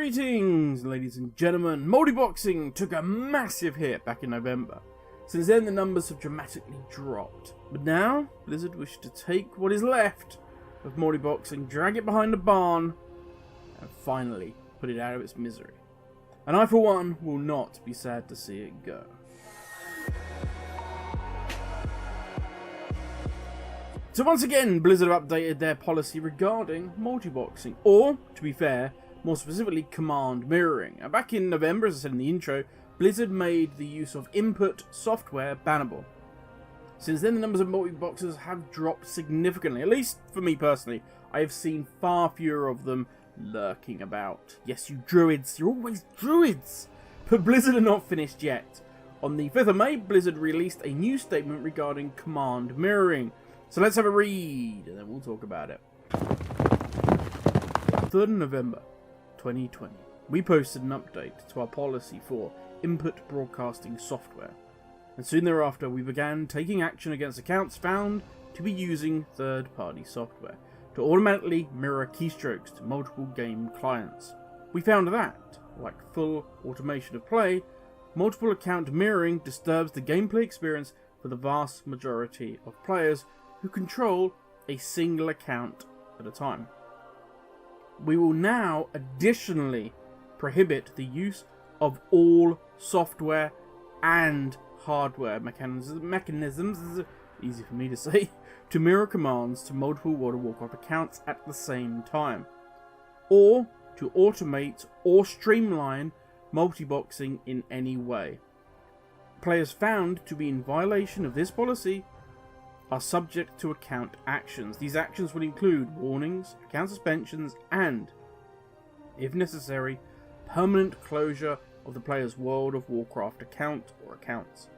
Greetings, ladies and gentlemen. Multiboxing took a massive hit back in November. Since then, the numbers have dramatically dropped. But now, Blizzard wish to take what is left of multiboxing, drag it behind a barn, and finally put it out of its misery. And I, for one, will not be sad to see it go. So once again, Blizzard have updated their policy regarding multiboxing, or, to be fair, more specifically, command mirroring. And back in November, as I said in the intro, Blizzard made the use of input software bannable. Since then, the numbers of multiboxers have dropped significantly. At least for me personally, I have seen far fewer of them lurking about. Yes, you druids, you're always druids! But Blizzard are not finished yet. On the 5th of May, Blizzard released a new statement regarding command mirroring. So let's have a read, and then we'll talk about it. 3rd of November, 2020. We posted an update to our policy for input broadcasting software. And soon thereafter, we began taking action against accounts found to be using third-party software to automatically mirror keystrokes to multiple game clients. We found that, like full automation of play, multiple account mirroring disturbs the gameplay experience for the vast majority of players who control a single account at a time. We will now additionally prohibit the use of all software and hardware mechanisms, easy for me to say, to mirror commands to multiple World of Warcraft accounts at the same time, or to automate or streamline multiboxing in any way. Players found to be in violation of this policy are subject to account actions. These actions would include warnings, account suspensions, and, if necessary, permanent closure of the player's World of Warcraft account or accounts.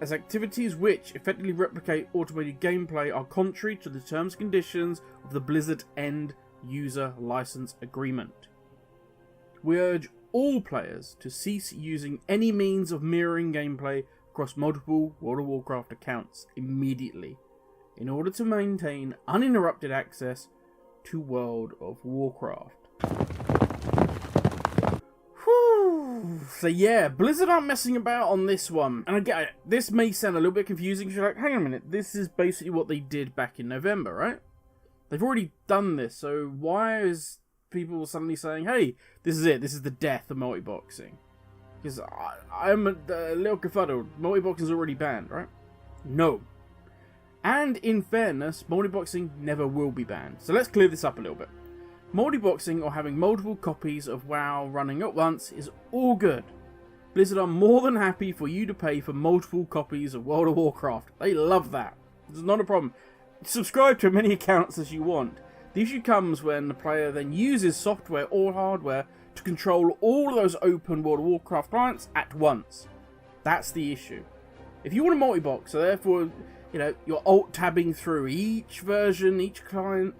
As activities which effectively replicate automated gameplay are contrary to the terms and conditions of the Blizzard End User License Agreement. We urge all players to cease using any means of mirroring gameplay across multiple World of Warcraft accounts immediately, in order to maintain uninterrupted access to World of Warcraft. Whew. So yeah, Blizzard aren't messing about on this one. And I get it, this may sound a little bit confusing, because you're like, hang on a minute, this is basically what they did back in November, right? They've already done this, so why is people suddenly saying, hey, this is it, this is the death of multiboxing? Because I'm a little confuddled. Multiboxing is already banned, right? No. And in fairness, multiboxing never will be banned. So let's clear this up a little bit. Multiboxing, or having multiple copies of WoW running at once, is all good. Blizzard are more than happy for you to pay for multiple copies of World of Warcraft. They love that. It's not a problem. Subscribe to as many accounts as you want. The issue comes when the player then uses software or hardware to control all of those open World of Warcraft clients at once. That's the issue. If you want a multi-box, so therefore, you know, you're alt-tabbing through each version, each client,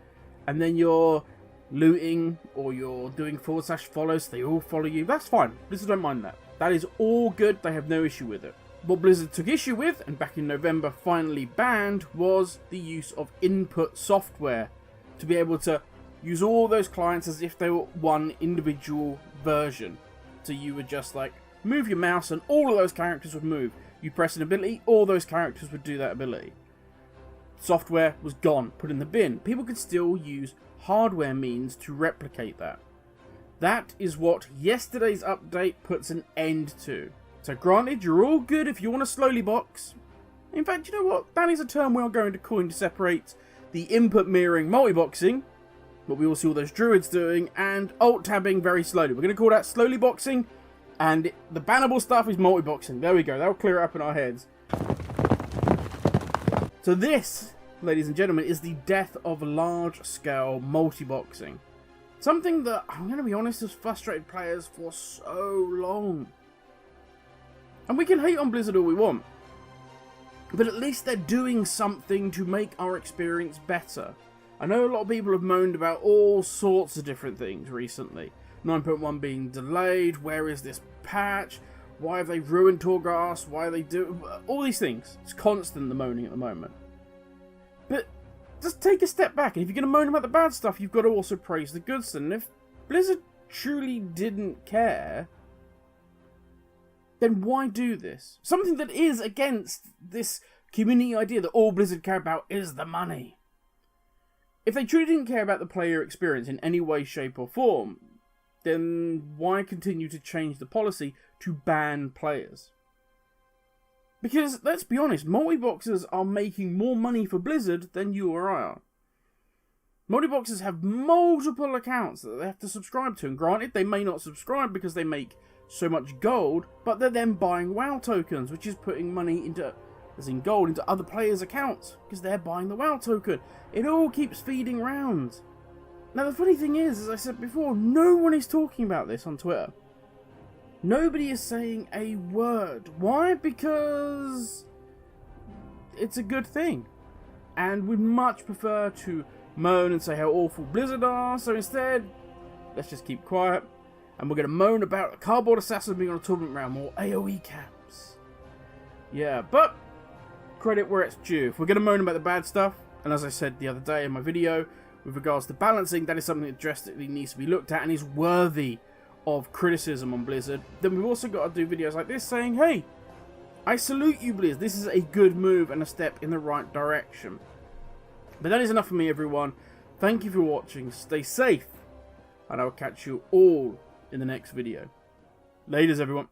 and then you're looting, or you're doing /follow so they all follow you, that's fine. Blizzard don't mind that. That is all good, they have no issue with it. What Blizzard took issue with, and back in November finally banned, was the use of input software to be able to use all those clients as if they were one individual version. So you would just like move your mouse and all of those characters would move. You press an ability, all those characters would do that ability. Software was gone, put in the bin. People could still use hardware means to replicate that. That is what yesterday's update puts an end to. So granted, you're all good if you want to slowly box. In fact, you know what? That is a term we are going to coin to separate the input mirroring multiboxing, what we all see all those druids doing, and alt-tabbing very slowly. We're going to call that slowly boxing, and the bannable stuff is multiboxing. There we go, that'll clear it up in our heads. So this, ladies and gentlemen, is the death of large-scale multiboxing. Something that, I'm going to be honest, has frustrated players for so long. And we can hate on Blizzard all we want, but at least they're doing something to make our experience better. I know a lot of people have moaned about all sorts of different things recently. 9.1 being delayed, where is this patch, why have they ruined Torghast, why they do all these things. It's constant, the moaning at the moment. But just take a step back, and if you're going to moan about the bad stuff, you've got to also praise the good stuff. And if Blizzard truly didn't care, then why do this? Something that is against this community idea that all Blizzard care about is the money. If they truly didn't care about the player experience in any way, shape or form, then why continue to change the policy to ban players? Because, let's be honest, multiboxers are making more money for Blizzard than you or I are. Multiboxers have multiple accounts that they have to subscribe to, and granted, they may not subscribe because they make so much gold, but they're then buying WoW tokens, which is putting money into, as in gold, into other players' accounts, because they're buying the WoW token. It all keeps feeding round. Now, the funny thing is, as I said before, no one is talking about this on Twitter. Nobody is saying a word. Why? Because it's a good thing. And we'd much prefer to moan and say how awful Blizzard are, so instead, let's just keep quiet, and we're going to moan about a cardboard assassin being on a tournament round, more AoE camps. Yeah, but credit where it's due. If we're going to moan about the bad stuff, and as I said the other day in my video, with regards to balancing, that is something that drastically needs to be looked at and is worthy of criticism on Blizzard, then we've also got to do videos like this saying, hey, I salute you, Blizz, this is a good move and a step in the right direction. But that is enough for me, everyone. Thank you for watching, stay safe, and I will catch you all in the next video. Laters, everyone.